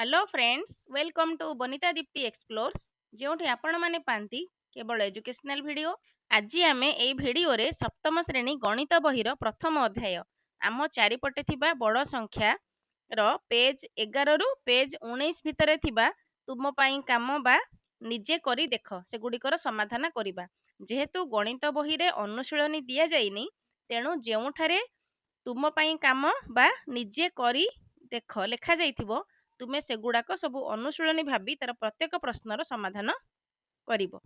Hello friends welcome to Banita Dipti explores जोठी आपण माने पांती केवल एजुकेशनल वीडियो। आज आमे एई वीडियो रे सप्तम श्रेणी गणित बहिर प्रथम अध्याय आम चारिपटे थिबा बड़ संख्या रो पेज 11 रु पेज 19 भितरे थिबा तुम पई काम बा निजे करी देख सेगुड़िकर समाधान करिबा। जेहेतु गणित बही रे अनुशीलनी दिया जाइनी तेणु जेउठारे तुम पई काम बा निजे करी देख लेखा जाइथिबो तुमे सेगुड़ाक सब अनुशीलनी भाभी तार प्रत्येक प्रश्नर समाधान करिबो।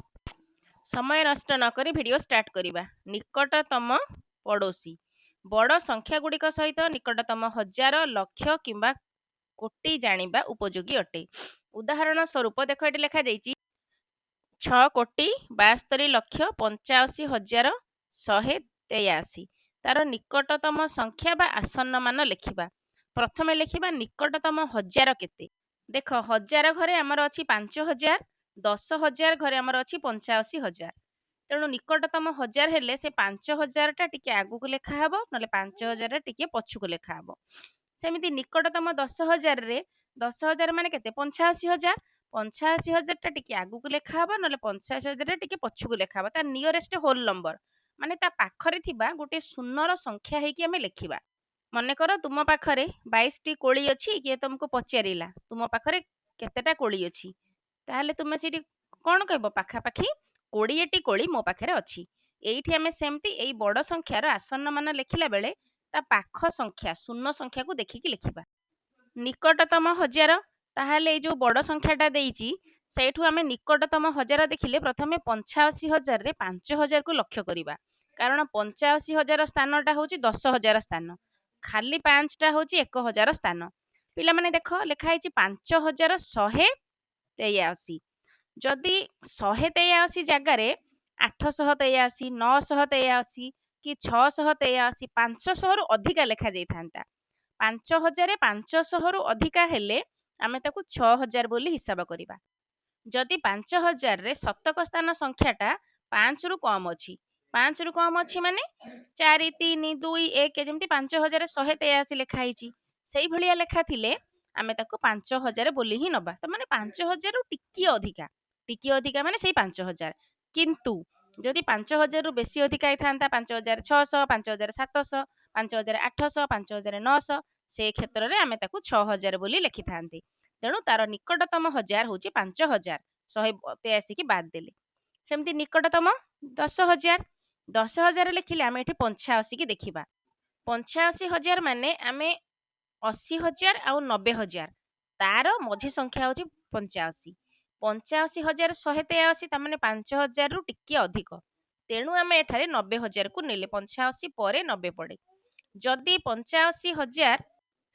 समय नष्ट नकरी वीडियो स्टार्ट करिबा। निकटतम पड़ोसी बड़ संख्या गुड़िक सहित निकटतम हजार लक्ष किंबा कोटी जानिबा उपयोगी अटे। उदाहरण स्वरूप देख एटी लेखा जाइछि 6,62,85,183 तार निकटतम संख्या बा आसन्न मान लिखिबा। प्रथमे लिखिबा निकटतम हजार केते। देख हजार घरे आमर अछि 5,000, 10,000 घरे आमर अछि 85,000। तेणु निकटतम हजार हेले से 5,000 टा टिके आगु को लेखा हबो नले 5,000 टिके पछु को लेखा हबो। सेमिति निकटतम 10,000 रे 10,000 माने केते 85,000, 85,000 टा टिके आगु को लेखा हबो नले 85,000 टिके पछु को लेखा हबो। ता नियरेस्ट होल नंबर माने ता पाखरे थिबा गोटे शून्यर संख्या हेकी हमें लेखिबा। मनेकर तुम पाखरे 22 टी कोड़ी अच्छी किए तुमको पचारिला तुम पाखरे केतेटा कोड़ी अच्छी ताहले तुमे सीटी कौन कहबो पाखापाखि 20 टी कोड़ी मो पाखरे अच्छी। एइठी आमे सेमती एई बड़ संख्यार आसन्न मान लेखिला बेले ता पाख संख्या शून्य संख्या को देखिकी लिखिबा। निकटतम हजार ताहले ए जो बड़ संख्याटा देइची सेठू आमे निकटतम हजार देखिले प्रथमे 85,000 रे 5,000 को लक्ष्य करिबा। कारण 85,000 स्थानटा होची 10,000 स्थान, खाली 5टा होची 1,000 स्थान। पिला माने देख लेखा हेची 5,183 जदि 183 जगार 883, 983 कि 683, 500 रु अधिका लेखा जाई थांता। 5,500 रु अधिका हेले आमे ताकू 6,000 बोली हिसाब करिबा। जदि 5,000 रे शतक स्थान संख्याटा 5 रु कम अछि, 5 रु कम अछि माने 4, 3, 2, 1 जेमती 5,183 लेखा हेची सेई भलिया लेखा थिले आमे ताकू 5,000 बोली ही नबा। त माने 5,000 रु टिकी अधिका माने सेई 5,000। किंतु जदि 5,000 रु बेसी अधिका थांता 5,600, 5,700, 5,800, 5,900 से क्षेत्र रे आमे ताकू 6,000 बोली लेखि थांती। तेणु तार निकटतम हजार होची 5,000 183 की बाद देले। सेमती निकटतम 10,000 10,000 लिखिले आमे एठी 85 की देखिबा। 85,000 माने आमे 80,000 आउ 90,000 तार मझी संख्या होची 85। 85,000 183 ता माने 5,000 रु टिके अधिक। तेणु आमे एठारे 90,000 को नेले 85 परे 90 पड़े। जदि 85,000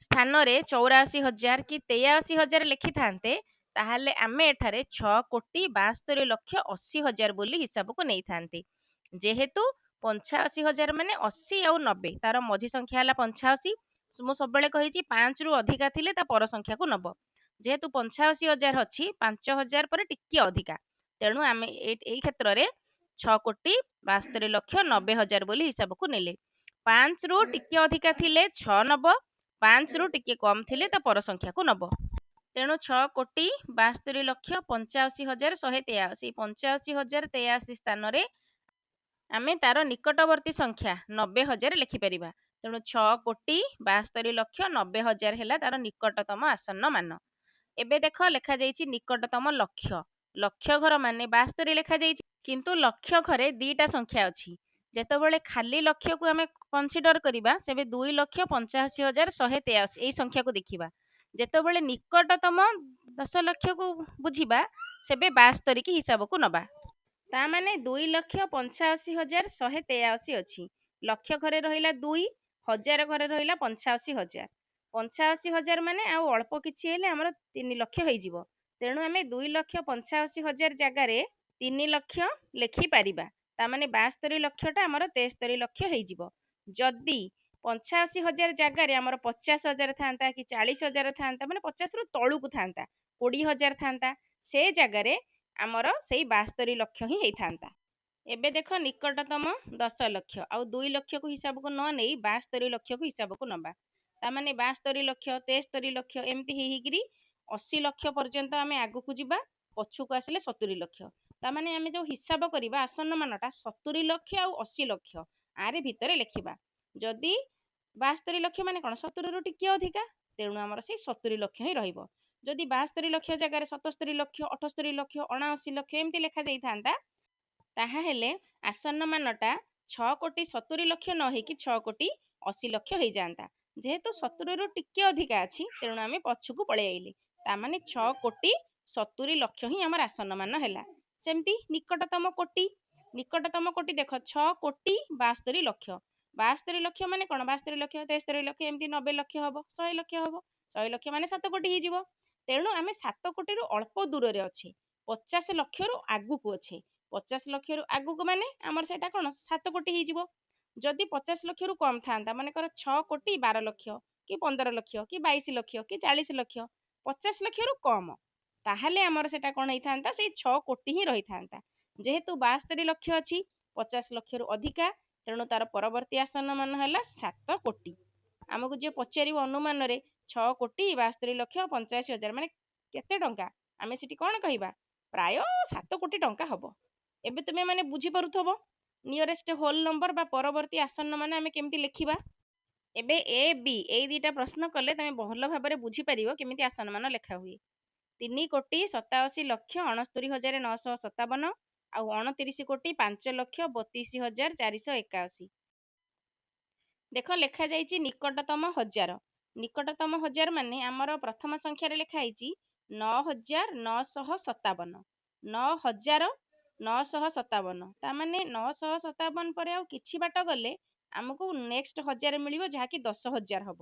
स्थान रे 84,000 कि 83,000 लिखि थांते ताहले आमे एठारे 6,62,80,000 बोली हिसाब को नहीं थांते। जेहेतु 85,000 माने 80 आउ 90 तार मझी संख्या हला 85। मु सबले कहिची 5 रु अधिका थिले ता पर संख्या को नब। जेहेतु 85,000 अछि 5,000 पर टिके अधिका तेणु आमे एई क्षेत्र रे 6,62,90,000 बोली हिसाब को नेले। 5 रु टिके अधिका थिले 6 नब, 5 रु टिके कम थिले ता पर संख्या को नब। तेणु 6,62,85,183 85,083 स्थान रे आमे तार निकटवर्ती संख्या 90,000 लिखि परिबा। तेणु 6,62,90,000 हेला तार निकटतम आसन्न मान। एबे देख लेखा जाइछि निकटतम लक्ष्य। लक्ष्य घर माने 72 लेखा जाइछि किंतु लक्ष्य घरे दीटा संख्या अछि। जेतेबेले खाली लक्ष्य को आमे कंसीडर करिबा सेबे 2,85,183 एई संख्या को देखिबा। जेतेबेले निकटतम 10 लक्ष्य को बुझिबा सेबे 72 की हिसाब को नबा। ता माने 2,85,183 अछि। लक्ष्य घरे रहिला 2, हजार घरे रहिला 85,000। 85,000 माने आउ अल्प किछि हेले हमर 3 लक्ष्य होई जिवो। तेणु आमे 2,85,000 जगार 3 लक्ष्य लेखि पारिबा। ता माने 72 लक्ष्यटा हमर 73 लक्ष्य होई जिवो। जदि 85,000 जगार हमर 50,000 थांता कि 40,000 थांता माने 50 रु तळु को थांता 20,000 थांता से जगार आमर सेई 72 लक्ष्य ही थांता। एबे देख निकटतम 10 लक्ष्य आउ 2 लक्ष्य को हिसाब को न नहीं 72 लक्ष्य को हिसाब को नबा। ता माने 72 लक्ष्य 73 लक्ष्य एमती ही गिरी 80 ଲକ୍ଷ ପର୍ଯ୍ୟନ୍ତ ଆମେ ଆଗକୁ ଯିବା, ପଛକୁ ଆସିଲେ 70 ଲକ୍ଷ। ତାମାନେ ଆମେ ଯେଉଁ ହିସାବ କରିବା ଆସନ୍ନ ମାନଟା 70 ଲକ୍ଷ ଆଉ 80 ଲକ୍ଷ ଆରି ଭିତରେ ଲେଖିବା। ଯଦି 72 ଲକ୍ଷ ମାନେ କ'ଣ 70ରୁ ଟିକେ ଅଧିକା, ତେଣୁ ଆମର ସେଇ 70 ଲକ୍ଷ ହିଁ ରହିବ। ଯଦି 72 ଲକ୍ଷ ଜାଗାରେ 77 ଲକ୍ଷ, 78 ଲକ୍ଷ, 79 ଲକ୍ଷ ଏମିତି ଲେଖାଯାଇଥାନ୍ତା, ତାହେଲେ ଆସନ୍ନ ମାନଟା 6 କୋଟି 70 ଲକ୍ଷ ନ ହେଇକି 6 କୋଟି 80 ଲକ୍ଷ ହେଇଯାଆନ୍ତା। ଯେହେତୁ 70ରୁ ଟିକେ ଅଧିକା ଅଛି, ତେଣୁ ଆମେ ପଛକୁ ପଳେଇ ଆଇଲେ। ତାମାନେ 6 କୋଟି 70 ଲକ୍ଷ ହିଁ ଆମର ଆସନ୍ନ ମାନ ହେଲା। ସେମିତି ନିକଟତମ କୋଟି, ନିକଟତମ କୋଟି ଦେଖ 6 କୋଟି 72 ଲକ୍ଷ। 72 ଲକ୍ଷ ମାନେ କ'ଣ 72 ଲକ୍ଷ 73 ଲକ୍ଷ ଏମିତି 90 ଲକ୍ଷ ହବ, 100 ଲକ୍ଷ ହବ। 100 ଲକ୍ଷ ମାନେ 7 କୋଟି ହେଇଯିବ। ତେଣୁ ଆମେ 7 କୋଟିରୁ ଅଳ୍ପ ଦୂରରେ ଅଛେ, 50 ଲକ୍ଷରୁ ଆଗକୁ ଅଛେ। 50 ଲକ୍ଷରୁ ଆଗକୁ ମାନେ ଆମର ସେଇଟା କ'ଣ 7 କୋଟି ହେଇଯିବ। ଯଦି 50 ଲକ୍ଷରୁ କମ୍ ଥାନ୍ତା, ମନେକର 6 କୋଟି 12 ଲକ୍ଷ କି 15 ଲକ୍ଷ କି 22 ଲକ୍ଷ କି 40 ଲକ୍ଷ, 50 ଲକ୍ଷରୁ କମ୍, ତାହେଲେ ଆମର ସେଇଟା କ'ଣ ହେଇଥାନ୍ତା ସେଇ 6 କୋଟି ହିଁ ରହିଥାନ୍ତା। ଯେହେତୁ 72 ଲକ୍ଷ ଅଛି, 50 ଲକ୍ଷରୁ ଅଧିକା, ତେଣୁ ତାର ପରବର୍ତ୍ତୀ ଆସନ୍ନ ମାନ ହେଲା 7 କୋଟି। ଆମକୁ ଯିଏ ପଚାରିବ ଅନୁମାନରେ 6 କୋଟି 72 ଲକ୍ଷ 85,000 ମାନେ କେତେ ଟଙ୍କା, ଆମେ ସେଠି କ'ଣ କହିବା ପ୍ରାୟ 7 କୋଟି ଟଙ୍କା ହବ। ଏବେ ତୁମେ ମାନେ ବୁଝିପାରୁଥିବ ନିୟରେଷ୍ଟ ହୋଲ୍ ନମ୍ବର ବା ପରବର୍ତ୍ତୀ ଆସନ୍ନ ମାନ ଆମେ କେମିତି ଲେଖିବା। ଏବେ ଏ ବି ଏଇ ଦୁଇଟା ପ୍ରଶ୍ନ କଲେ ତମେ ଭଲ ଭାବରେ ବୁଝିପାରିବ କେମିତି ଆସନ୍ନ ମାନ ଲେଖା ହୁଏ। 3 କୋଟି 87 ଲକ୍ଷ 69,957 ଆଉ 29 କୋଟି 5 ଲକ୍ଷ 32,481। ଦେଖ ଲେଖାଯାଇଛି ନିକଟତମ ହଜାର। ନିକଟତମ ହଜାର ମାନେ ଆମର ପ୍ରଥମ ସଂଖ୍ୟାରେ ଲେଖା ହେଇଛି 9,957। 9,957 ତାମାନେ 957 ପରେ ଆଉ କିଛି ବାଟ ଗଲେ ଆମକୁ ନେକ୍ସଟ ହଜାର ମିଳିବ, ଯାହାକି 10,000 ହବ।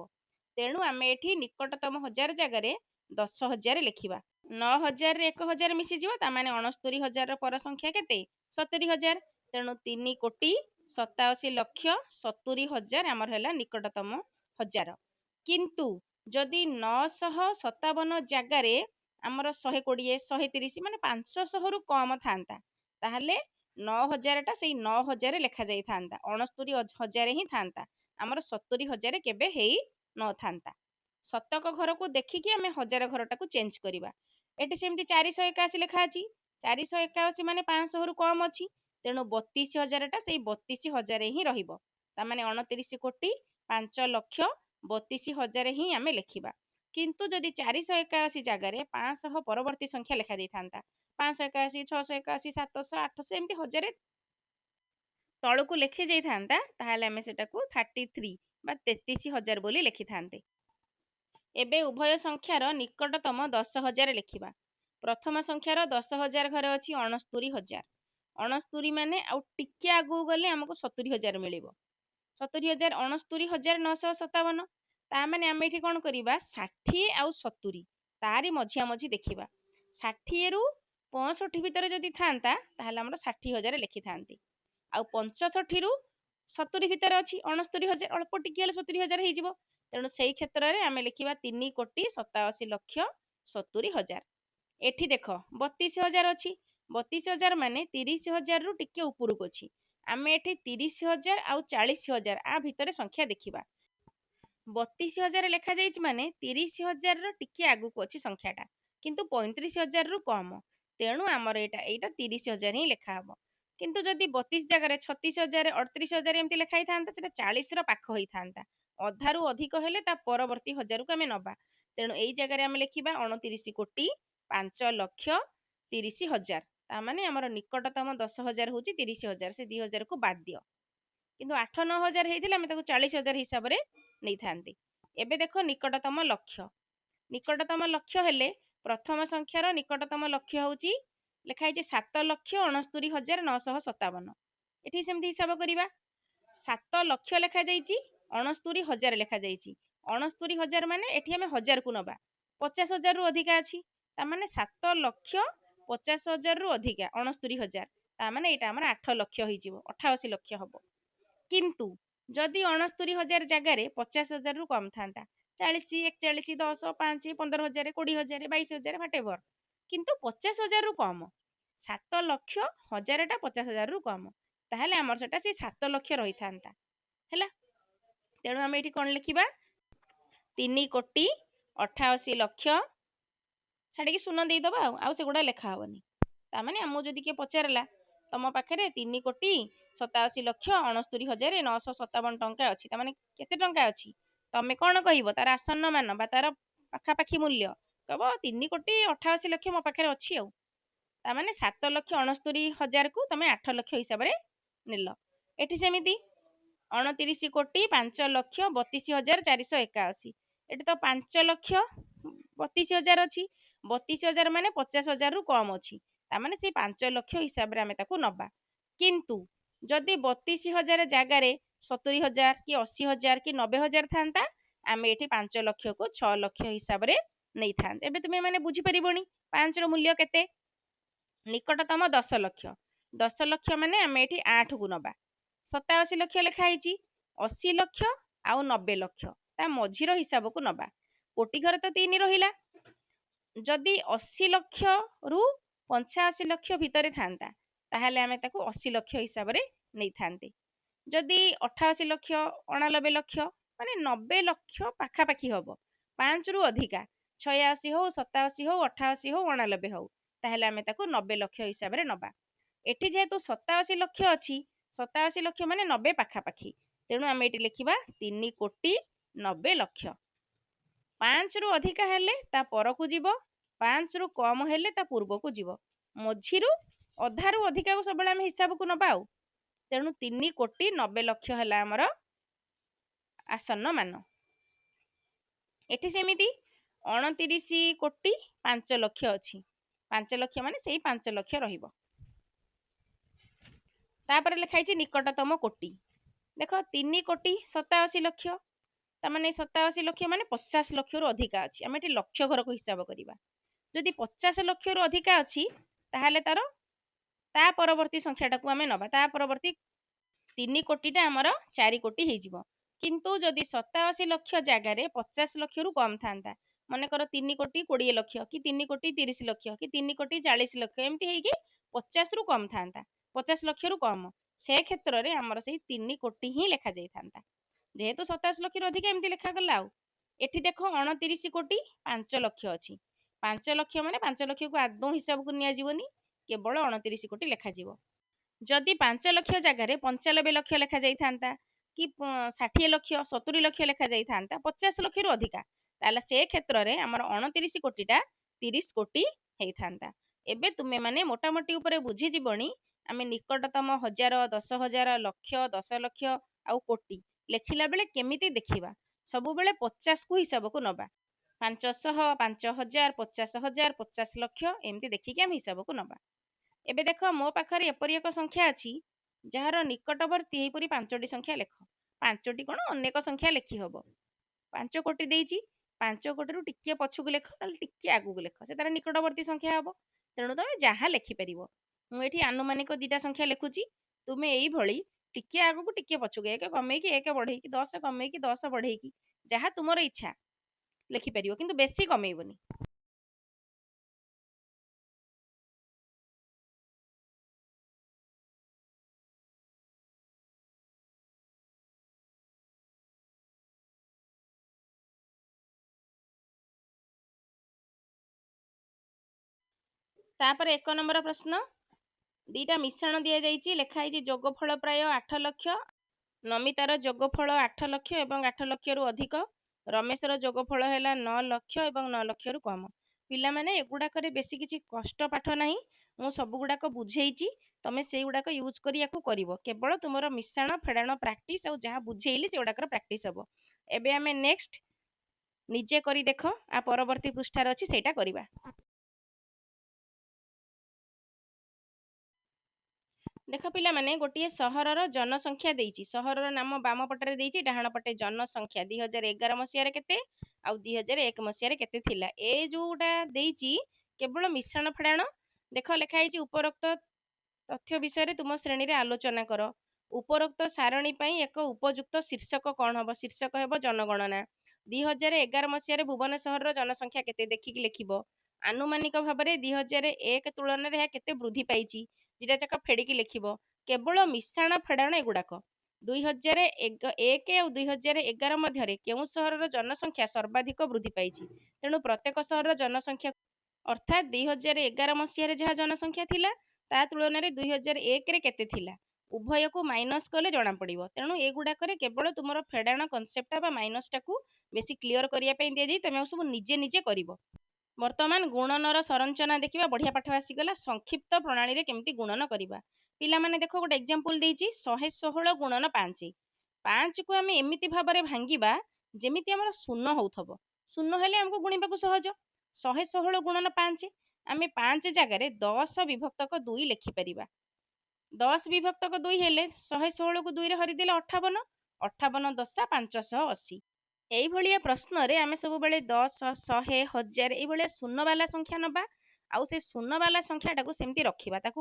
ତେଣୁ ଆମେ ଏଠି ନିକଟତମ ହଜାର ଜାଗାରେ 10,000 ଲେଖିବା। 9,000ରେ 1,000 ମିଶିଯିବ, ତାମାନେ 69,000ର ପର ସଂଖ୍ୟା କେତେ 70,000। ତେଣୁ 3 କୋଟି 87 ଲକ୍ଷ 70,000 ଆମର ହେଲା ନିକଟତମ ହଜାର। କିନ୍ତୁ ଯଦି 957 ଜାଗାରେ ଆମର 120 130 ମାନେ 500ରୁ କମ୍ ଥାନ୍ତା, ତାହେଲେ 9,000ଟା ସେଇ 9,000 ଲେଖାଯାଇଥାନ୍ତା, 69,000 ହିଁ ଥାନ୍ତା, ଆମର 70,000 କେବେ ହେଇ ନଥାନ୍ତା। ଶତକ ଘରକୁ ଦେଖିକି ଆମେ ହଜାର ଘରଟାକୁ ଚେଞ୍ଜ କରିବା। ଏଠି ସେମିତି 481 ଲେଖା ଅଛି, 481 ମାନେ 500ରୁ କମ୍ ଅଛି, ତେଣୁ 32,000ଟା ସେଇ 32,000 ହିଁ ରହିବ। ତାମାନେ 29 କୋଟି 5 ଲକ୍ଷ 32,000 ହିଁ ଆମେ ଲେଖିବା। କିନ୍ତୁ ଯଦି 481 ଜାଗାରେ 500 ପରବର୍ତ୍ତୀ ସଂଖ୍ୟା ଲେଖାଯାଇଥାନ୍ତା, 581 681 700 800 ଏମିତି ହଜାରେ ତଳକୁ ଲେଖି ଯାଇଥାନ୍ତା, ତାହେଲେ ଆମେ ସେଟାକୁ 33 ବା 33,000 ବୋଲି ଲେଖିଥାନ୍ତେ। ଏବେ ଉଭୟ ସଂଖ୍ୟାର ନିକଟତମ 10,000 ଲେଖିବା। ପ୍ରଥମ ସଂଖ୍ୟାର 10,000 ଘରେ ଅଛି 69,000। 69 ମାନେ ଆଉ ଟିକେ ଆଗକୁ ଗଲେ ଆମକୁ 70,000 ମିଳିବ। 70,000 69,957। ତାମାନେ ଆମେ ଏଠି କ'ଣ କରିବା 60 ଆଉ 70 ତାରି ମଝିଆମଝି ଦେଖିବା। 60ରୁ 65 ଭିତରେ ଯଦି ଥାନ୍ତା, ତାହେଲେ ଆମର 60,000 ଲେଖିଥାନ୍ତି। ଆଉ 65ରୁ 70 ଭିତରେ ଅଛି 69,000, ଅଳ୍ପ ଟିକେ ହେଲେ 70,000 ହେଇଯିବ। ତେଣୁ ସେଇ କ୍ଷେତ୍ରରେ ଆମେ ଲେଖିବା 3 କୋଟି 87 ଲକ୍ଷ 70,000। ଏଠି ଦେଖ 32,000 ଅଛି, 32,000 ମାନେ 30,000ରୁ ଟିକେ ଉପରକୁ ଅଛି। ଆମେ ଏଠି 30,000 ଆଉ 40,000 ଆ ଭିତରେ ସଂଖ୍ୟା ଦେଖିବା। 32,000 ଲେଖାଯାଇଛି ମାନେ 30,000ର ଟିକେ ଆଗକୁ ଅଛି ସଂଖ୍ୟାଟା, କିନ୍ତୁ 35,000ରୁ କମ୍, ତେଣୁ ଆମର ଏଇଟା 30,000 ହିଁ ଲେଖା ହେବ। କିନ୍ତୁ ଯଦି 32 ଜାଗାରେ 36,000 38,000 ଏମିତି ଲେଖା ହେଇଥାନ୍ତା, ସେଟା 40ର ପାଖ ହେଇଥାନ୍ତା। ଅଧାରୁ ଅଧିକ ହେଲେ ତା ପରବର୍ତ୍ତୀ ହଜାରକୁ ଆମେ ନେବା। ତେଣୁ ଏଇ ଜାଗାରେ ଆମେ ଲେଖିବା 29 କୋଟି 5 ଲକ୍ଷ 30,000। ତାମାନେ ଆମର ନିକଟତମ 10,000 ହେଉଛି 30,000, ସେ 2,000କୁ ବାଦ ଦିଅ। କିନ୍ତୁ 8-9,000 ହେଇଥିଲେ ଆମେ ତାକୁ 40,000 ହିସାବରେ ନେଇଥାନ୍ତି। ଏବେ ଦେଖ ନିକଟତମ ଲକ୍ଷ। ନିକଟତମ ଲକ୍ଷ୍ୟ ହେଲେ ପ୍ରଥମ ସଂଖ୍ୟାର ନିକଟତମ ଲକ୍ଷ୍ୟ ହେଉଛି ଲେଖା ହେଇଛି 7,69,957। ଏଠି ସେମିତି ହିସାବ କରିବା। 7 ଲକ୍ଷ ଲେଖାଯାଇଛି, 69,000 ଲେଖାଯାଇଛି। 69,000 ମାନେ ଏଠି ଆମେ ହଜାରକୁ ନେବା, 50,000ରୁ ଅଧିକା ଅଛି, ତାମାନେ 7,50,000ରୁ ଅଧିକା 69,000, ତାମାନେ ଏଇଟା ଆମର 8 ଲକ୍ଷ ହେଇଯିବ, 88 ଲକ୍ଷ ହବ। କିନ୍ତୁ ଯଦି 69,000 ଜାଗାରେ 50,000ରୁ କମ୍ ଥାନ୍ତା, 40 41 10 5 15,000 20,000 22,000 ହ୍ୱାଟେଭର, କିନ୍ତୁ 50,000ରୁ କମ୍, 7 ଲକ୍ଷ ହଜାରଟା 50,000ରୁ କମ୍, ତାହେଲେ ଆମର ସେଟା ସେଇ 7 ଲକ୍ଷ ରହିଥାନ୍ତା ହେଲା। ତେଣୁ ଆମେ ଏଠି କ'ଣ ଲେଖିବା 3 କୋଟି 88 ଲକ୍ଷ ଛାଡ଼ିକି ଶୂନ ଦେଇଦେବା ଆଉ ସେଗୁଡ଼ା ଲେଖା ହେବନି। ତାମାନେ ଆମକୁ ଯଦି କିଏ ପଚାରିଲା ତମ ପାଖରେ 3,87,69,957 ଟଙ୍କା ଅଛି, ତାମାନେ କେତେ ଟଙ୍କା ଅଛି, ତମେ କ'ଣ କହିବ ତାର ଆସନ୍ନ ମାନ ବା ତାର ପାଖାପାଖି ମୂଲ୍ୟ? କହିବ 3,88,00,000 ମୋ ପାଖରେ ଅଛି ଆଉ। ତାମାନେ 7,69,000କୁ ତମେ 8,00,000 ହିସାବରେ ନେଲ। ଏଠି ସେମିତି 29,05,32,481। ଏଠି ତ 5,32,000 ଅଛି। 32,000 ମାନେ 50,000ରୁ କମ୍ ଅଛି, ତାମାନେ ସେଇ 5,00,000 ହିସାବରେ ଆମେ ତାକୁ ନେବା। କିନ୍ତୁ ଯଦି 32,000 ଜାଗାରେ 70,000 କି 80,000 କି 90,000 ଥାନ୍ତା, ଆମେ ଏଠି 5,00,000କୁ 6,00,000 ହିସାବରେ ନେଇଥାନ୍ତେ। ଏବେ ତୁମେ ମାନେ ବୁଝିପାରିବନି 5ର ମୂଲ୍ୟ କେତେ? ନିକଟତମ 10,00,000। 10,00,000 ମାନେ ଆମେ ଏଠି 8କୁ ନେବା। 87,00,000 ଲେଖା ହେଇଛି, 80,00,000 ଆଉ 90,00,000 ତା ମଝିର ହିସାବକୁ ନେବା। କୋଟି ଘରେ ତ 3 ରହିଲା। ଯଦି 80,00,000ରୁ 85,00,000 ଭିତରେ ଥାନ୍ତା, ତାହେଲେ ଆମେ ତାକୁ 80,00,000 ହିସାବରେ ନେଇଥାନ୍ତେ। ଯଦି 88,00,000, 89,00,000 ମାନେ 90,00,000 ପାଖାପାଖି ହେବ, 5ରୁ ଅଧିକା 86 ହଉ, 87 ହଉ, 88 ହଉ, 89 ହଉ, ତାହେଲେ ଆମେ ତାକୁ 90,00,000 ହିସାବରେ ନେବା। ଏଠି ଯେହେତୁ 87,00,000 ଅଛି, 87,00,000 ମାନେ 90 ପାଖାପାଖି, ତେଣୁ ଆମେ ଏଠି ଲେଖିବା 3,90,00,000। 5ରୁ ଅଧିକା ହେଲେ ତା ପରକୁ ଯିବ, 5ରୁ କମ୍ ହେଲେ ତା ପୂର୍ବକୁ ଯିବ, ମଝିରୁ ଅଧାରୁ ଅଧିକାକୁ ସବୁବେଳେ ଆମେ ହିସାବକୁ ନେବା ଆଉ। ତେଣୁ 3,90,00,000 ହେଲା ଆମର ଆସନ୍ନ ମାନ। ଏଠି ସେମିତି 29,05,00,000 ଅଛି, 5,00,000 ମାନେ ସେଇ 5,00,000 ରହିବ। ତାପରେ ଲେଖା ହେଇଛି ନିକଟତମ କୋଟି। ଦେଖ 3,87,00,000, ତାମାନେ 87,00,000 ମାନେ 50,00,000ରୁ ଅଧିକା ଅଛି। ଆମେ ଏଠି ଲକ୍ଷ ଘରକୁ ହିସାବ କରିବା। ଯଦି 50,00,000ରୁ ଅଧିକା ଅଛି, ତାହେଲେ ତା ପରବର୍ତ୍ତୀ ସଂଖ୍ୟାଟାକୁ ଆମେ ନେବା। ତା ପରବର୍ତ୍ତୀ 3 କୋଟିଟା ଆମର 4 କୋଟି ହେଇଯିବ। କିନ୍ତୁ ଯଦି 87,00,000 ଜାଗାରେ 50,00,000ରୁ କମ୍ ଥାନ୍ତା, ମନେକର 3,20,00,000 କି 3,30,00,000 କି 3,40,00,000 ଏମିତି ହେଇକି 50ରୁ କମ୍ ଥାନ୍ତା, 50,00,000ରୁ କମ୍, ସେ କ୍ଷେତ୍ରରେ ଆମର ସେଇ 3 କୋଟି ହିଁ ଲେଖାଯାଇଥାନ୍ତା। ଯେହେତୁ 87,00,000ରୁ ଅଧିକା ଏମିତି ଲେଖାଗଲା ଆଉ। ଏଠି ଦେଖ 29,05,00,000 ଅଛି। 5,00,000 ମାନେ 5,00,000କୁ ଆଦୌ ହିସାବକୁ ନିଆଯିବନି, କେବଳ 29 କୋଟି ଲେଖାଯିବ। ଯଦି 5,00,000 ଜାଗାରେ 95,00,000 ଲେଖାଯାଇଥାନ୍ତା କି 60,00,000, 70,00,000 ଲେଖାଯାଇଥାନ୍ତା, 50,00,000ରୁ ଅଧିକା, ତାହେଲେ ସେ କ୍ଷେତ୍ରରେ ଆମର 29 କୋଟିଟା 30 କୋଟି ହେଇଥାନ୍ତା। ଏବେ ତୁମେମାନେ ମୋଟାମୋଟି ଉପରେ ବୁଝିଯିବଣି ଆମେ ନିକଟତମ 1,000, 10,000, ଲକ୍ଷ, 10,00,000 ଆଉ କୋଟି ଲେଖିଲା ବେଳେ କେମିତି ଦେଖିବା। ସବୁବେଳେ 50କୁ ହିସାବକୁ ନେବା। 500, 5,000, 50,000, 50,00,000 ଏମିତି ଦେଖିକି ଆମେ ହିସାବକୁ ନେବା। ଏବେ ଦେଖ ମୋ ପାଖରେ ଏପରି ଏକ ସଂଖ୍ୟା ଅଛି ଯାହାର ନିକଟବର୍ତ୍ତୀ ଏହିପରି 5ଟି ସଂଖ୍ୟା ଲେଖ। 5ଟି କ'ଣ ଅନେକ ସଂଖ୍ୟା ଲେଖି ହେବ। 5 କୋଟି ଦେଇଛି, 5 କୋଟିରୁ ଟିକିଏ ପଛକୁ ଲେଖ, ତାହେଲେ ଟିକିଏ ଆଗକୁ ଲେଖ, ସେ ତାର ନିକଟବର୍ତ୍ତୀ ସଂଖ୍ୟା ହେବ। ତେଣୁ ତମେ ଯାହା ଲେଖିପାରିବ। ମୁଁ ଏଠି ଆନୁମାନିକ 2ଟା ସଂଖ୍ୟା ଲେଖୁଛି, ତୁମେ ଏଇଭଳି ଟିକିଏ ଆଗକୁ ଟିକିଏ ପଛକୁ 1 କମେଇକି 1 ବଢ଼େଇକି 10 କମେଇକି 10 ବଢ଼େଇକି ଯାହା ତୁମର ଇଚ୍ଛା ଲେଖିପାରିବ, କିନ୍ତୁ ବେଶୀ କମେଇବନି। ତାପରେ 1 ନମ୍ବର ପ୍ରଶ୍ନ, 2ଟା ମିଶ୍ରଣ ଦିଆଯାଇଛି, ଲେଖା ହେଇଛି ଯୋଗଫଳ ପ୍ରାୟ 8,00,000। ନମିତାର ଯୋଗଫଳ 8,00,000 ଏବଂ 8,00,000ରୁ ଅଧିକ। ରମେଶର ଯୋଗଫଳ ହେଲା 9,00,000 ଏବଂ 9,00,000ରୁ କମ୍। ପିଲାମାନେ ଏଗୁଡ଼ାକରେ ବେଶୀ କିଛି କଷ୍ଟ ପାଠ ନାହିଁ, ମୁଁ ସବୁଗୁଡ଼ାକ ବୁଝେଇଛି, ତମେ ସେଇଗୁଡ଼ାକ ୟୁଜ୍ କରି ୟାକୁ କରିବ। କେବଳ ତୁମର ମିଶାଣ ଫେଡ଼ାଣ ପ୍ରାକ୍ଟିସ୍ ଆଉ ଯାହା ବୁଝେଇଲି ସେଗୁଡ଼ାକର ପ୍ରାକ୍ଟିସ୍ ହେବ। ଏବେ ଆମେ ନେକ୍ସଟ ନିଜେ କରି ଦେଖ, ପରବର୍ତ୍ତୀ ପୃଷ୍ଠାରେ ଅଛି ସେଇଟା କରିବା। ଦେଖ ପିଲାମାନେ, ଗୋଟିଏ ସହରର ଜନସଂଖ୍ୟା ଦେଇଛି। ସହରର ନାମ ବାମ ପଟରେ ଦେଇଛି, ଡାହାଣ ପଟେ ଜନସଂଖ୍ୟା 2011 ମସିହାରେ କେତେ ଆଉ 2001 ମସିହାରେ କେତେ ଥିଲା। ଏ ଯୋଉଟା ଦେଇଛି କେବଳ ମିଶ୍ରଣ ଫେଡ଼ାଣ। ଦେଖ ଲେଖା ହେଇଛି ଉପରୋକ୍ତ ତଥ୍ୟ ବିଷୟରେ ତୁମ ଶ୍ରେଣୀରେ ଆଲୋଚନା କର। ଉପରୋକ୍ତ ସାରଣୀ ପାଇଁ ଏକ ଉପଯୁକ୍ତ ଶୀର୍ଷକ କ'ଣ ହେବ? ଶୀର୍ଷକ ହେବ ଜନଗଣନା। 2011 ମସିହାରେ ଭୁବନେଶ୍ୱରର ଜନସଂଖ୍ୟା କେତେ ଦେଖିକି ଲେଖିବ। ଆନୁମାନିକ ଭାବରେ 2001 ତୁଳନାରେ ଏହା କେତେ ବୃଦ୍ଧି ପାଇଛି, ଦୁଇଟା ଯାକ ଫେଡ଼ିକି ଲେଖିବ। କେବଳ ମିଶାଣ ଫେଡ଼ାଣ ଏଗୁଡ଼ାକ। 2001 ଆଉ 2011 ମଧ୍ୟରେ କେଉଁ ସହରର ଜନସଂଖ୍ୟା ସର୍ବାଧିକ ବୃଦ୍ଧି ପାଇଛି? ତେଣୁ ପ୍ରତ୍ୟେକ ସହରର ଜନସଂଖ୍ୟା ଅର୍ଥାତ୍ 2011 ମସିହାରେ ଯାହା ଜନସଂଖ୍ୟା ଥିଲା ତା ତୁଳନାରେ 2001ରେ କେତେ ଥିଲା ଉଭୟକୁ ମାଇନସ୍ କଲେ ଜଣାପଡ଼ିବ। ତେଣୁ ଏଗୁଡ଼ାକରେ କେବଳ ତୁମର ଫେଡ଼ାଣ କନସେପ୍ଟ ବା ମାଇନସ୍ଟାକୁ ବେଶୀ କ୍ଲିଅର କରିବା ପାଇଁ ଦିଆଯାଇ ତୁମେ ସବୁ ନିଜେ ନିଜେ କରିବ। ବର୍ତ୍ତମାନ ଗୁଣନର ସଂରଚନା ଦେଖିବା। ବଢ଼ିଆ ପାଠ ଆସିଗଲା। ସଂକ୍ଷିପ୍ତ ପ୍ରଣାଳୀରେ କେମିତି ଗୁଣନ କରିବା। ପିଲାମାନେ ଦେଖ ଗୋଟେ ଏକ୍ଜାମ୍ପଲ ଦେଇଛି 116 ଗୁଣନ 5। 5କୁ ଆମେ ଏମିତି ଭାବରେ ଭାଙ୍ଗିବା ଯେମିତି ଆମର ଶୂନ ହେଉଥିବ। ଶୂନ ହେଲେ ଆମକୁ ଗୁଣିବାକୁ ସହଜ। 116 ଗୁଣନ 5 ଆମେ 5 ଜାଗାରେ 10 ବିଭକ୍ତକ 2 ଲେଖିପାରିବା। 10 ବିଭକ୍ତକ 2 ହେଲେ 116କୁ 2ରେ ହରିଦେଲେ 58। 58 ଦଶା 580। ଏଇଭଳିଆ ପ୍ରଶ୍ନରେ ଆମେ ସବୁବେଳେ 10, 100, 1000 ଏଇଭଳିଆ ଶୂନବାଲା ସଂଖ୍ୟା ନେବା। ଆଉ ସେ ଶୂନବାଲା ସଂଖ୍ୟାଟାକୁ ସେମିତି ରଖିବା, ତାକୁ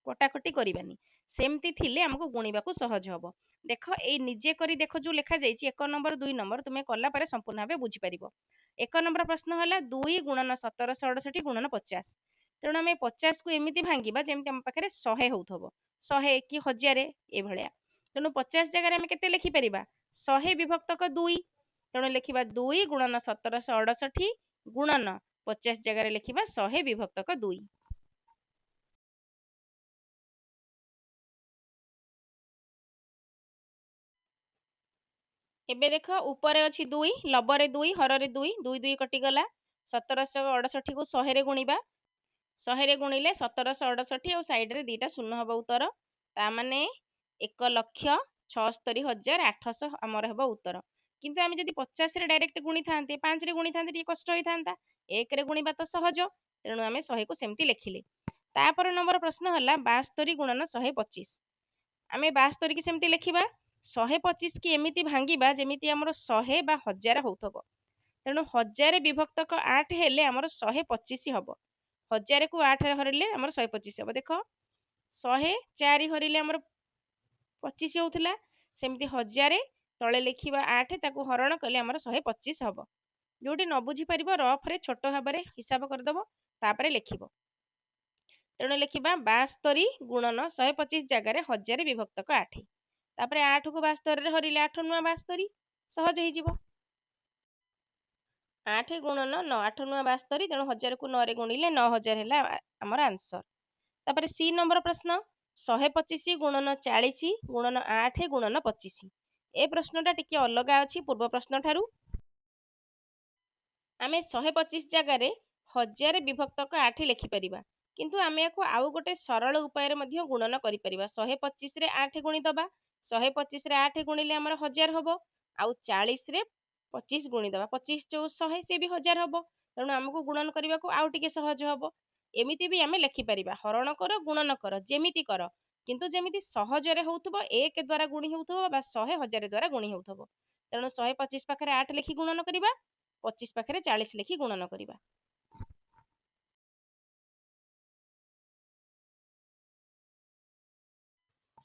କଟାକଟି କରିବାନି। ସେମିତି ଥିଲେ ଆମକୁ ଗୁଣିବାକୁ ସହଜ ହେବ। ଦେଖ ଏଇ ନିଜେ କରି ଦେଖ ଯେଉଁ ଲେଖାଯାଇଛି 1 ନମ୍ବର 2 ନମ୍ବର ତୁମେ କଲା ପରେ ସମ୍ପୂର୍ଣ୍ଣ ଭାବେ ବୁଝିପାରିବ। 1 ନମ୍ବର ପ୍ରଶ୍ନ ହେଲା 2 ଗୁଣନ 1768 ଗୁଣନ 50। ତେଣୁ ଆମେ 50କୁ ଏମିତି ଭାଙ୍ଗିବା ଯେମିତି ଆମ ପାଖରେ 100 ହେଉଥିବ। 100 କି 1000 ଏଇଭଳିଆ। ତେଣୁ 50 ଜାଗାରେ ଆମେ କେତେ ଲେଖିପାରିବା 100 ବିଭକ୍ତକ 2। ତେଣୁ ଲେଖିବା 2 ଗୁଣନ 1768 ଗୁଣନ 50 ଜାଗାରେ ଲେଖିବା 100 ବିଭକ୍ତକ 2। ଏବେ ଦେଖ ଉପରେ ଅଛି 2, ଲବରେ 2, ହରରେ 2, 2 2 କଟିଗଲା। 1768କୁ 100ରେ ଗୁଣିବା। 100ରେ ଗୁଣିଲେ 1768 ଆଉ ସାଇଡ଼ରେ ଦୁଇଟା ଶୂନ ହେବ ଉତ୍ତର। ତା ମାନେ 1,76,800 ଆମର ହେବ ଉତ୍ତର। କିନ୍ତୁ ଆମେ ଯଦି 50ରେ ଡାଇରେକ୍ଟ ଗୁଣିଥାନ୍ତେ 5ରେ ଗୁଣିଥାନ୍ତେ ଟିକେ କଷ୍ଟ ହୋଇଥାନ୍ତା। 1ରେ ଗୁଣିବା ତ ସହଜ, ତେଣୁ ଆମେ 100କୁ ସେମିତି ଲେଖିଲେ। ତାପରେ ନମ୍ବର ପ୍ରଶ୍ନ ହେଲା 72 ଗୁଣନ 125। ଆମେ 72 କି ସେମିତି ଲେଖିବା। 125 କି ଏମିତି ଭାଙ୍ଗିବା ଯେମିତି ଆମର 100 ବା 1000 ହେଉଥିବ। ତେଣୁ 1000 ବିଭକ୍ତକ 8 ହେଲେ ଆମର 125 ହେବ। 1000କୁ 8 ହରିଲେ ଆମର 125 ହେବ। ଦେଖ 104 ହରିଲେ ଆମର 25 ହେଉଥିଲା। ସେମିତି 1000 ତଳେ ଲେଖିବା 8, ତାକୁ ହରଣ କଲେ ଆମର 125 ହେବ। ଯେଉଁଠି ନ ବୁଝିପାରିବ ରଫରେ ଛୋଟ ଭାବରେ ହିସାବ କରିଦେବ, ତାପରେ ଲେଖିବ। ତେଣୁ ଲେଖିବା 72 ଗୁଣନ 125 ଜାଗାରେ 1000 ବିଭକ୍ତକ 8। ତାପରେ 8କୁ 72ରେ ହରିଲେ 8 ନୂଆ 72 ସହଜ ହେଇଯିବ। 8 ଗୁଣନ 9, 8 ନୂଆ 72, ତେଣୁ 1000କୁ 9ରେ ଗୁଣିଲେ 9000 ହେଲା ଆମର ଆନ୍ସର। ତାପରେ ସି ନମ୍ବର ପ୍ରଶ୍ନ 125 ଗୁଣନ 40 ଗୁଣନ 8 ଗୁଣନ 25। ଏ ପ୍ରଶ୍ନଟା ଟିକେ ଅଲଗା ଅଛି ପୂର୍ବ ପ୍ରଶ୍ନ ଠାରୁ। ଆମେ 125 ଜାଗାରେ 1000 ବିଭକ୍ତକ 8 ଲେଖିପାରିବା, କିନ୍ତୁ ଆମେ ୟାକୁ ଆଉ ଗୋଟେ ସରଳ ଉପାୟରେ ମଧ୍ୟ ଗୁଣନ କରିପାରିବା। 125ରେ 8 ଗୁଣିଦେବା। 125ରେ 8 ଗୁଣିଲେ ଆମର 1000 ହେବ। ଆଉ 40ରେ 25 ଗୁଣିଦେବା। 25 ଚଉ 100 ସେ ବି 1000 ହେବ। ତେଣୁ ଆମକୁ ଗୁଣନ କରିବାକୁ ଆଉ ଟିକେ ସହଜ ହେବ। ଏମିତି ବି ଆମେ ଲେଖିପାରିବା, ହରଣ କର ଗୁଣନ କର ଯେମିତି କର, କିନ୍ତୁ ଯେମିତି ସହଜରେ ହେଉଥିବ, 1 ଦ୍ୱାରା ଗୁଣି ହେଉଥିବ ବା 100 1000 ଦ୍ୱାରା ଗୁଣି ହେଉଥିବ। ତେଣୁ 125 ପାଖରେ 8 ଲେଖି ଗୁଣନ କରିବା, 25 ପାଖରେ 40 ଲେଖି ଗୁଣନ କରିବା।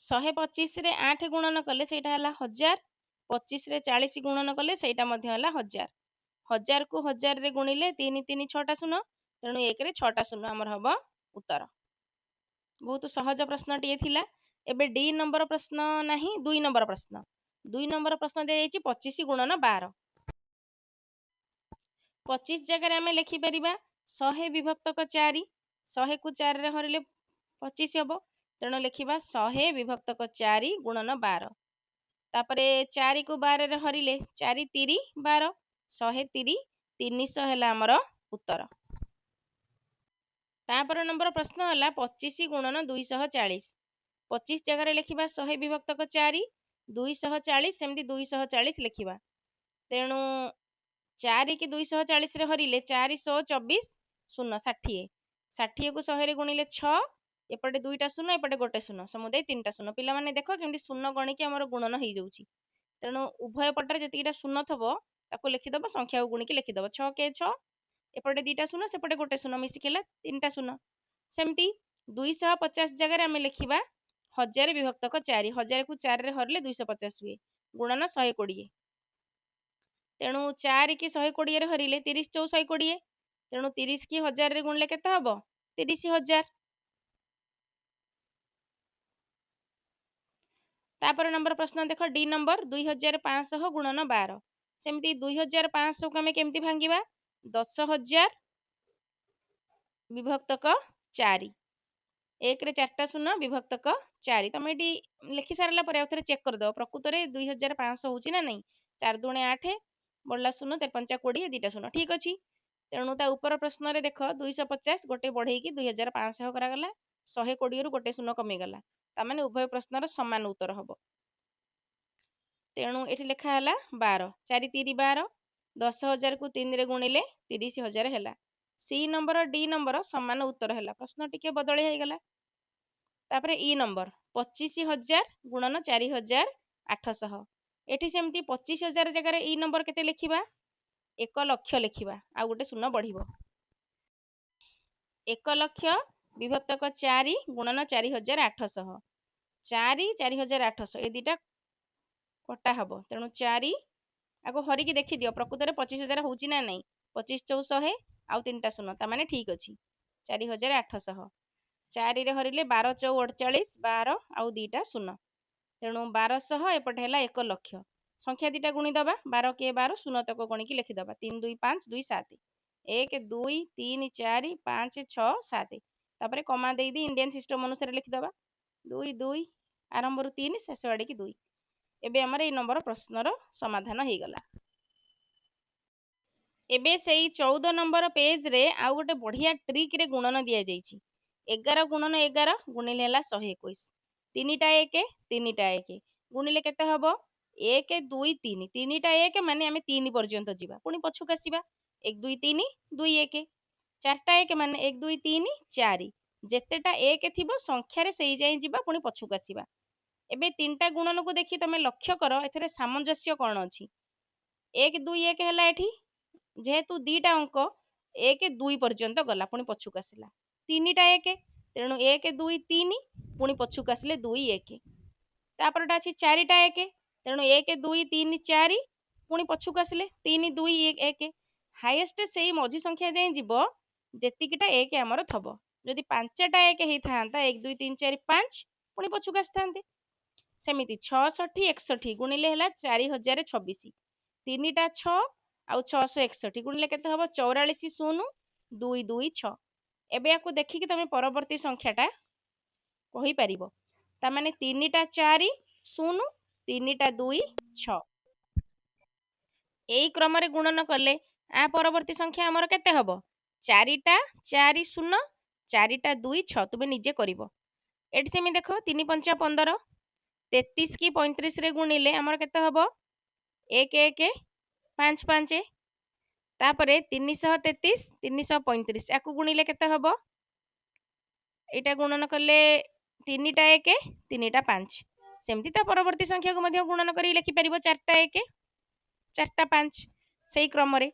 125ରେ 8 ଗୁଣନ କଲେ ସେଇଟା ହେଲା 1000। 25ରେ 40 ଗୁଣନ କଲେ ସେଇଟା ମଧ୍ୟ ହେଲା 1000। 1000କୁ 1000ରେ ଗୁଣିଲେ 3 3 6ଟା ଶୂନ, ତେଣୁ 1ରେ 6ଟା ଶୂନ ଆମର ହେବ ଉତ୍ତର। ବହୁତ ସହଜ ପ୍ରଶ୍ନଟିଏ ଥିଲା। ଏବେ ଡି ନମ୍ବର ପ୍ରଶ୍ନ ନାହିଁ, 2 ନମ୍ବର ପ୍ରଶ୍ନ। 2 ନମ୍ବର ପ୍ରଶ୍ନ ଦିଆଯାଇଛି 25 ଗୁଣନ 12। 25 ଜାଗାରେ ଆମେ ଲେଖିପାରିବା 100 ବିଭକ୍ତକ 4। 100କୁ 4ରେ ହରିଲେ 25 ହେବ। ତେଣୁ ଲେଖିବା 100 ବିଭକ୍ତକ 4 ଗୁଣନ 12। ତାପରେ 4କୁ 12ରେ ହରିଲେ 4 3 12, 130 300 ହେଲା ଆମର ଉତ୍ତର। ତାପରେ ନମ୍ବର ପ୍ରଶ୍ନ ହେଲା 25 ଗୁଣନ 240। 25 ଜାଗାରେ ଲେଖିବା 100 ବିଭକ୍ତକ 4, 240 ସେମିତି 240 ଲେଖିବା। ତେଣୁ 4 କି 240ରେ ହରିଲେ 4 124 ଶୂନ 60। 60କୁ 100ରେ ଗୁଣିଲେ 6, ଏପଟେ 2ଟା ଶୂନ ଏପଟେ ଗୋଟେ ଶୂନ, ସମୁଦାୟ 3ଟା ଶୂନ। ପିଲାମାନେ ଦେଖ କେମିତି ଶୂନ ଗଣିକି ଆମର ଗୁଣନ ହେଇଯାଉଛି। ତେଣୁ ଉଭୟ ପଟରେ ଯେତିକିଟା ଶୂନ ଥିବ ତାକୁ ଲେଖିଦେବ, ସଂଖ୍ୟାକୁ ଗୁଣିକି ଲେଖିଦେବ। 6 କେ 6, ଏପଟେ 2ଟା ଶୂନ ସେପଟେ ଗୋଟେ ଶୂନ ମିଶିକି ହେଲା 3ଟା ଶୂନ। ସେମିତି 250 ଜାଗାରେ ଆମେ ଲେଖିବା 1000 ବିଭକ୍ତକ 4। 1000କୁ 4ରେ ହରିଲେ 250 ହୁଏ, ଗୁଣନ 120। ତେଣୁ 4 କି 120ରେ ହରିଲେ 30 ଚଉ 120। ତେଣୁ 30 କି 1000ରେ ଗୁଣିଲେ କେତେ ହେବ 30,000। ତାପରେ ନମ୍ବର ପ୍ରଶ୍ନ ଦେଖ ଡି ନମ୍ବର 2500 ଗୁଣନ 12। ସେମିତି 2500କୁ ଆମେ କେମିତି ଭାଙ୍ଗିବା 10,000 ବିଭକ୍ତକ 4 1 ରେ 4ଟା ଶୂନ ବିଭକ୍ତକ 4 ତମେ ଏଠି ଲେଖି ସାରିଲା ପରେ ଆଉ ଥରେ ଚେକ୍ କରିଦେବ ପ୍ରକୃତରେ 2500 ହେଉଛି ନା ନାହିଁ 4 ଦୁଣେ 8 ବଢ଼ିଲା ଶୂନ 13 ପଞ୍ଚା 20 2ଟା ଶୂନ ଠିକ୍ ଅଛି। ତେଣୁ ତା ଉପର ପ୍ରଶ୍ନରେ ଦେଖ 250 ଗୋଟେ ବଢ଼େଇକି 2500 କରାଗଲା 120ରୁ ଗୋଟେ ଶୂନ କମିଗଲା ତାମାନେ ଉଭୟ ପ୍ରଶ୍ନର ସମାନ ଉତ୍ତର ହେବ। ତେଣୁ ଏଠି ଲେଖା ହେଲା 12 4 3 12 10,000କୁ 3ରେ ଗୁଣିଲେ 30,000 ହେଲା। ସି ନମ୍ବର ଡି ନମ୍ବର ସମାନ ଉତ୍ତର ହେଲା ପ୍ରଶ୍ନ ଟିକେ ବଦଳି ହେଇଗଲା। ତାପରେ ଇ ନମ୍ବର 25,000 ଗୁଣନ 4,800 ଏଠି ସେମିତି 25,000 ଜାଗାରେ ଇ ନମ୍ବର କେତେ ଲେଖିବା 1 ଲକ୍ଷ ଲେଖିବା ଆଉ ଗୋଟେ ଶୂନ ବଢ଼ିବ 1 ଲକ୍ଷ ବିଭକ୍ତକ 4 ଗୁଣନ 4,800 4 4,800 ଏ ଦୁଇଟା କଟା ହେବ ତେଣୁ 4 ଆଗ ହରିକି ଦେଖିଦିଅ ପ୍ରକୃତରେ 25,000 ହେଉଛି ନା ନାହିଁ 25 ଚଉ 100 ଆଉ 3ଟା ଶୂନ ତାମାନେ ଠିକ୍ ଅଛି 4,800 4ରେ ହରିଲେ 12 ଚଉ 48 12 ଆଉ 2ଟା ଶୂନ ତେଣୁ 1200 ଏପଟେ ହେଲା 1 ଲକ୍ଷ ସଂଖ୍ୟା ଦୁଇଟା ଗୁଣିଦେବା 12 କିଏ 12 ଶୂନ ତକ ଗଣିକି ଲେଖିଦେବା 3 2 5 2 7 1 2 3 4 5 6 7 ତାପରେ କମା ଦେଇଦେଇ ଇଣ୍ଡିଆନ୍ ସିଷ୍ଟମ ଅନୁସାରେ ଲେଖିଦେବା 2 2 ଆରମ୍ଭରୁ 3 ଶେଷ ଆଡ଼ିକି 2 ଏବେ ଆମର ଏଇ ନମ୍ବର ପ୍ରଶ୍ନର ସମାଧାନ ହେଇଗଲା। ଏବେ ସେଇ 14 ନମ୍ବର ପେଜରେ ଆଉ ଗୋଟେ ବଢ଼ିଆ ଟ୍ରିକ୍ରେ ଗୁଣନ ଦିଆଯାଇଛି 11 ଗୁଣନ 11 ଗୁଣିଲେ ହେଲା 121 3ଟା 1 3ଟା 1 ଗୁଣିଲେ କେତେ ହେବ 1 2 3 3ଟା 1 ମାନେ ଆମେ 3 ପର୍ଯ୍ୟନ୍ତ ଯିବା ପୁଣି ପଛକୁ ଆସିବା 1 2 3 2 1 4ଟା 1 ମାନେ 1 2 3 4 ଯେତେଟା 1 ଥିବ ସଂଖ୍ୟାରେ ସେଇ ଯାଏଁ ଯିବା ପୁଣି ପଛକୁ ଆସିବା। ଏବେ 3ଟା ଗୁଣନକୁ ଦେଖି ତମେ ଲକ୍ଷ୍ୟ କର ଏଥିରେ ସାମଞ୍ଜସ୍ୟ କ'ଣ ଅଛି 1 2 1 ହେଲା ଏଠି ଯେହେତୁ 2ଟା ଅଙ୍କ 1 2 ପର୍ଯ୍ୟନ୍ତ ଗଲା ପୁଣି ପଛକୁ ଆସିଲା 3ଟା 1 ତେଣୁ 1 2 3 ପୁଣି ପଛକୁ ଆସିଲେ 2 1 ତାପରଟା ଅଛି 4ଟା 1 ତେଣୁ 1 2 3 4 ପୁଣି ପଛକୁ ଆସିଲେ 3 2 1 ହାଇଏଷ୍ଟ ସେଇ ମଝି ସଂଖ୍ୟା ଯାଏଁ ଯିବ ଯେତିକିଟା 1 ଆମର ଥବ ଯଦି 5ଟା 1 ହେଇଥାନ୍ତା 1 2 3 4 5 ପୁଣି ପଛକୁ ଆସିଥାନ୍ତେ ସେମିତି 66 61 ଗୁଣିଲେ ହେଲା 4,026 3ଟା 6 ଆଉ 661 ଗୁଣିଲେ କେତେ ହେବ 44 ଶୂନ 2 2 6 ଏବେ ୟାକୁ ଦେଖିକି ତମେ ପରବର୍ତ୍ତୀ ସଂଖ୍ୟାଟା କହିପାରିବ ତାମାନେ 3ଟା 4 ଶୂନ 3ଟା 2 6 ଏଇ କ୍ରମରେ ଗୁଣନ କଲେ ଆ ପରବର୍ତ୍ତୀ ସଂଖ୍ୟା ଆମର କେତେ ହେବ 4ଟା 4 ଶୂନ 4ଟା 2 6 ତୁମେ ନିଜେ କରିବ ଏଠି ସେମିତି ଦେଖ 3 5 15 33 କି 35ରେ ଗୁଣିଲେ ଆମର କେତେ ହେବ 1 1 5 5 ତାପରେ 333 335 ୟାକୁ ଗୁଣିଲେ କେତେ ହେବ ଏଇଟା ଗୁଣନ କଲେ 3ଟା 1 3ଟା 5 ସେମିତି ତା ପରବର୍ତ୍ତୀ ସଂଖ୍ୟାକୁ ମଧ୍ୟ ଗୁଣନ କରି ଲେଖିପାରିବ 4ଟା 1 4ଟା 5 ସେଇ କ୍ରମରେ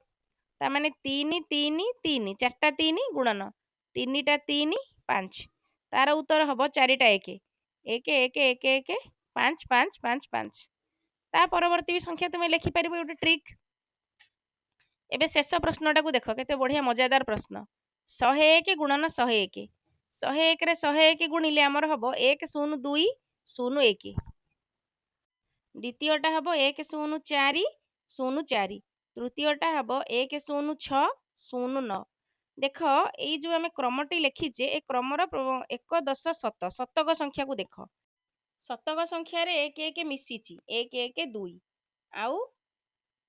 ତାମାନେ 3 3 3 4ଟା 3 ଗୁଣନ 3ଟା 3 5 ତାର ଉତ୍ତର ହେବ 4ଟା 1 1 1 1 1 5 5 5 5 ତା ପରବର୍ତ୍ତୀ ସଂଖ୍ୟା ତୁମେ ଲେଖିପାରିବ ଗୋଟେ ଟ୍ରିକ୍ ଏବେ ଶେଷ ପ୍ରଶ୍ନଟାକୁ ଦେଖ କେତେ ବଢ଼ିଆ ମଜାଦାର ପ୍ରଶ୍ନ 101 ଗୁଣନ 101 101ରେ 101 ଗୁଣିଲେ ଆମର ହେବ 1 0 2 0 1 ଦ୍ୱିତୀୟଟା ହେବ 1 0 4 0 4 ତୃତୀୟଟା ହେବ 1 0 6 0 9 ଦେଖ ଏଇ ଯେଉଁ ଆମେ କ୍ରମଟି ଲେଖିଛେ ଏ କ୍ରମର 1 10 7 ଶତକ ସଂଖ୍ୟାକୁ ଦେଖ ଶତକ ସଂଖ୍ୟାରେ 1 1 ମିଶିଛି 1 1 2 ଆଉ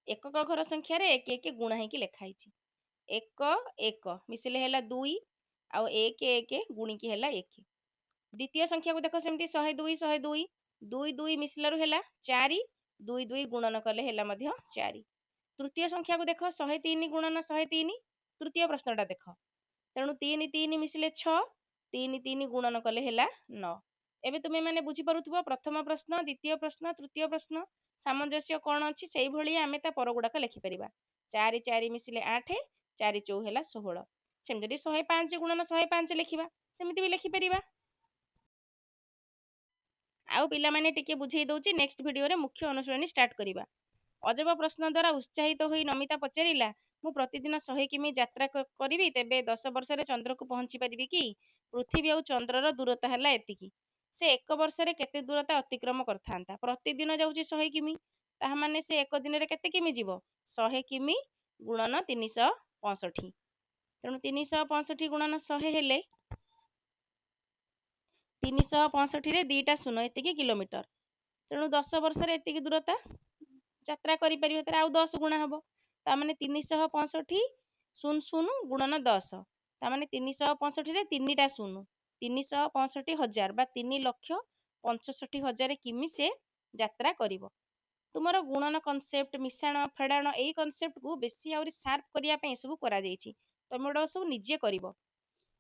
ଏକକ ଘର ସଂଖ୍ୟାରେ 1 1 ଗୁଣା ହେଇକି ଲେଖା ହେଇଛି 1 1 ମିଶିଲେ ହେଲା 2 ଆଉ 1 1 ଗୁଣିକି ହେଲା 1 ଦ୍ୱିତୀୟ ସଂଖ୍ୟାକୁ ଦେଖ ସେମିତି 102 102 2 2 ମିଶିଲାରୁ ହେଲା 4 2 2 ଗୁଣନ କଲେ ହେଲା ମଧ୍ୟ 4 ତୃତୀୟ ସଂଖ୍ୟାକୁ ଦେଖ 103 ଗୁଣନ 103 ତୃତୀୟ ପ୍ରଶ୍ନଟା ଦେଖ ତେଣୁ 3 3 ମିଶିଲେ 6 3 3 ଗୁଣନ କଲେ ହେଲା 9 ଏବେ ତୁମେ ମାନେ ବୁଝିପାରୁଥିବ ପ୍ରଥମ ପ୍ରଶ୍ନ ଦ୍ୱିତୀୟ ପ୍ରଶ୍ନ ତୃତୀୟ ପ୍ରଶ୍ନ ସାମଞ୍ଜସ୍ୟ କ'ଣ ଅଛି ସେଇଭଳି ଆମେ ତା ପରଗୁଡ଼ାକ ଲେଖିପାରିବା 4 4 ମିଶିଲେ 8 4 ଚଉ ହେଲା 16 ସେମିତି ଯଦି 105 ଗୁଣନ 105 ଲେଖିବା ସେମିତି ବି ଲେଖିପାରିବା ଆଉ ପିଲାମାନେ ଟିକେ ବୁଝେଇ ଦଉଛି ନେକ୍ସଟ ଭିଡ଼ିଓରେ ମୁଖ୍ୟ ଅନୁଶୀଳନୀ ଷ୍ଟାର୍ଟ କରିବା ଅଜବ ପ୍ରଶ୍ନ ଦ୍ୱାରା ଉତ୍ସାହିତ ହୋଇ ନମିତା ପଚାରିଲା ମୁଁ ପ୍ରତିଦିନ 100 କିମି ଯାତ୍ରା କରିବି ତେବେ 10 ବର୍ଷରେ ଚନ୍ଦ୍ରକୁ ପହଞ୍ଚି ପାରିବି କି ପୃଥିବୀ ଆଉ ଚନ୍ଦ୍ରର ଦୂରତା ହେଲା ଏତିକି ସେ 1 ବର୍ଷରେ କେତେ ଦୂରତା ଅତିକ୍ରମ କରିଥାନ୍ତା ପ୍ରତିଦିନ ଯାଉଛି 100 କିମି ତାହା ମାନେ ସେ ଏକ ଦିନରେ କେତେ କିମି ଯିବ 100 କିମି ଗୁଣନ 365 ତେଣୁ 365 ଗୁଣନ 100 ହେଲେ 365ରେ 2ଟା ଶୂନ ଏତିକି କିଲୋମିଟର। ତେଣୁ 10 ବର୍ଷରେ ଏତିକି ଦୂରତା ଯାତ୍ରା କରିପାରିବ। ତାର ଆଉ 10 ଗୁଣା ହେବ। ତାମାନେ 365 ଶୂନ ଶୂନ ଗୁଣନ 10। ତାମାନେ 365ରେ 3ଟା ଶୂନ 365,000 ବା 3,65,000 କିମି ସେ ଯାତ୍ରା କରିବ। ତୁମର ଗୁଣନ କନସେପ୍ଟ, ମିଶାଣ ଫେଡ଼ାଣ ଏଇ କନସେପ୍ଟକୁ ବେଶୀ ଆହୁରି ସାର୍ପ କରିବା ପାଇଁ ଏସବୁ କରାଯାଇଛି। ତମେ ଏଗୁଡ଼ା ସବୁ ନିଜେ କରିବ।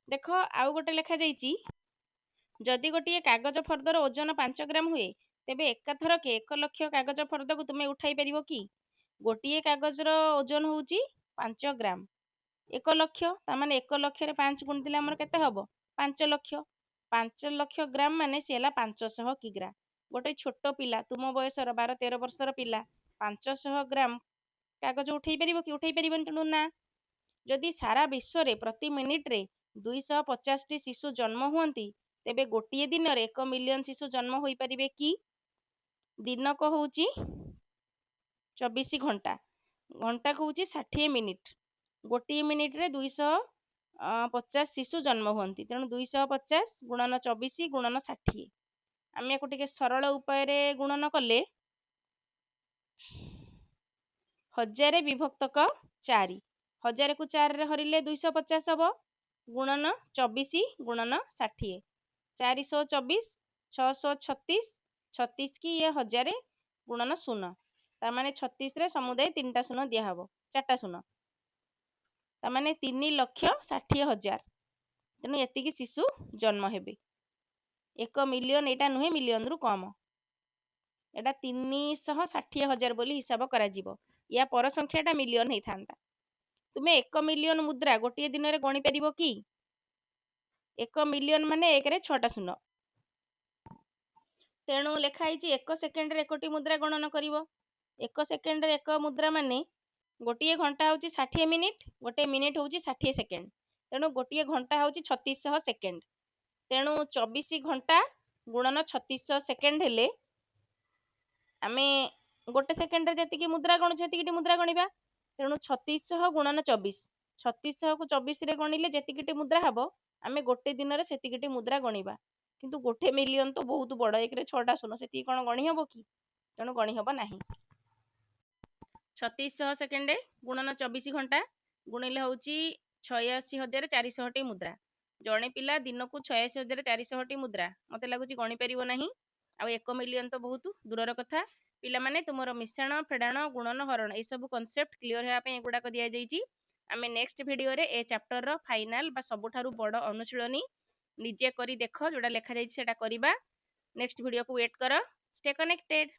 ଦେଖ ଆଉ ଗୋଟେ ଲେଖାଯାଇଛି, ଯଦି ଗୋଟିଏ କାଗଜ ଫର୍ଦ୍ଦର ଓଜନ 5 ଗ୍ରାମ ହୁଏ, ତେବେ ଏକାଥରକେ 1 ଲକ୍ଷ କାଗଜ ଫର୍ଦ୍ଦକୁ ତୁମେ ଉଠାଇ ପାରିବ କି? ଗୋଟିଏ କାଗଜର ଓଜନ ହେଉଛି 5 ଗ୍ରାମ। 1 ଲକ୍ଷ, ତାମାନେ 1 ଲକ୍ଷରେ 5 ଗୁଣିଥିଲେ ଆମର କେତେ ହେବ? 5 ଲକ୍ଷ। 5 ଲକ୍ଷ ଗ୍ରାମ ମାନେ ସେ ହେଲା 500 କିଗ୍ରା। ଗୋଟେ ଛୋଟ ପିଲା, ତୁମ ବୟସର 12-13 ବର୍ଷର ପିଲା 500 ଗ୍ରାମ କାଗଜ ଉଠେଇ ପାରିବ କି? ଉଠେଇ ପାରିବନି। ତେଣୁ ନା। ଯଦି ସାରା ବିଶ୍ୱରେ ପ୍ରତି ମିନିଟରେ 250ଟି ଶିଶୁ ଜନ୍ମ ହୁଅନ୍ତି, ତେବେ ଗୋଟିଏ ଦିନରେ 1 ମିଲିୟନ ଶିଶୁ ଜନ୍ମ ହୋଇପାରିବେ କି? ଦିନକ ହେଉଛି 24 ଘଣ୍ଟା, ଘଣ୍ଟାକୁ ହେଉଛି 60 ମିନିଟ। ଗୋଟିଏ ମିନିଟରେ 250 ଶିଶୁ ଜନ୍ମ ହୁଅନ୍ତି। ତେଣୁ 250 ଗୁଣନ 24 ଗୁଣନ 60। ଆମେ ୟାକୁ ଟିକେ ସରଳ ଉପାୟରେ ଗୁଣନ କଲେ 1000 ବିଭକ୍ତକ 4। 1000କୁ 4ରେ ହରିଲେ 250 ହେବ। ଗୁଣନ 24 ଗୁଣନ 60। 424, 636, 36 କି ଇଏ 1000 ଗୁଣନ 0। ତାମାନେ 36ରେ ସମୁଦାୟ 3ଟା ଶୂନ ଦିଆହେବ, 4ଟା ଶୂନ। ତାମାନେ 3,60,000। ତେଣୁ ଏତିକି ଶିଶୁ ଜନ୍ମ ହେବେ। 1 ମିଲିୟନ ଏଇଟା ନୁହେଁ, ମିଲିୟନରୁ କମ। ଏଇଟା 3,60,000 ବୋଲି ହିସାବ କରାଯିବ। ୟା ପର ସଂଖ୍ୟାଟା ମିଲିୟନ ହେଇଥାନ୍ତା। ତୁମେ 1 ମିଲିୟନ ମୁଦ୍ରା ଗୋଟିଏ ଦିନରେ ଗଣି ପାରିବ କି? 1 ମିଲିୟନ ମାନେ 1ରେ 6ଟା ଶୂନ। ତେଣୁ ଲେଖା ହେଇଛି 1 ସେକେଣ୍ଡରେ 1ଟି ମୁଦ୍ରା ଗଣନ କରିବ। 1 ସେକେଣ୍ଡରେ 1 ମୁଦ୍ରା ମାନେ ଗୋଟିଏ ଘଣ୍ଟା ହେଉଛି 60 ମିନିଟ, ଗୋଟିଏ ମିନିଟ ହେଉଛି 60 ସେକେଣ୍ଡ। ତେଣୁ ଗୋଟିଏ ଘଣ୍ଟା ହେଉଛି 3600 ସେକେଣ୍ଡ। ତେଣୁ 24 ଘଣ୍ଟା ଗୁଣନ 3600 ସେକେଣ୍ଡ ହେଲେ ଆମେ ଗୋଟେ ସେକେଣ୍ଡରେ ଯେତିକି ମୁଦ୍ରା ଗଣୁଛୁ ସେତିକିଟି ମୁଦ୍ରା ଗଣିବା। ତେଣୁ 3600 ଗୁଣନ 24, 3600କୁ 24ରେ ଗଣିଲେ ଯେତିକିଟି ମୁଦ୍ରା ହେବ, ଆମେ ଗୋଟେ ଦିନରେ ସେତିକିଟି ମୁଦ୍ରା ଗଣିବା। କିନ୍ତୁ 1 ମିଲିୟନ ତ ବହୁତ ବଡ଼, 1ରେ 6ଟା ଶୂନ, ସେତିକି କ'ଣ ଗଣି ହେବ କି? ତେଣୁ ଗଣି ହେବ ନାହିଁ। 3600 ସେକେଣ୍ଡ ଗୁଣନ 24 ଘଣ୍ଟା ଗୁଣିଲେ ହେଉଛି 86,400ଟି ମୁଦ୍ରା। ଜଣେ ପିଲା ଦିନକୁ 86,400ଟି ମୁଦ୍ରା, ମୋତେ ଲାଗୁଛି ଗଣି ପାରିବ ନାହିଁ। ଆଉ 1 ମିଲିୟନ ତ ବହୁତ ଦୂରର କଥା। ପିଲାମାନେ ତୁମର ମିଶାଣ ଫେଡ଼ାଣ ଗୁଣନ ହରଣ ଏସବୁ କନସେପ୍ଟ କ୍ଲିୟର ହେବା ପାଇଁ ଏଗୁଡ଼ାକ ଦିଆଯାଇଛି। ଆମେ ନେକ୍ସଟ ଭିଡ଼ିଓରେ ଏ ଚାପ୍ଟରର ଫାଇନାଲ ବା ସବୁଠାରୁ ବଡ଼ ଅନୁଶୀଳନୀ ନିଜେ କରି ଦେଖ, ଯେଉଁଟା ଲେଖାଯାଇଛି ସେଇଟା କରିବା। ନେକ୍ସଟ ଭିଡ଼ିଓକୁ ୱେଟ୍ କର। Stay connected.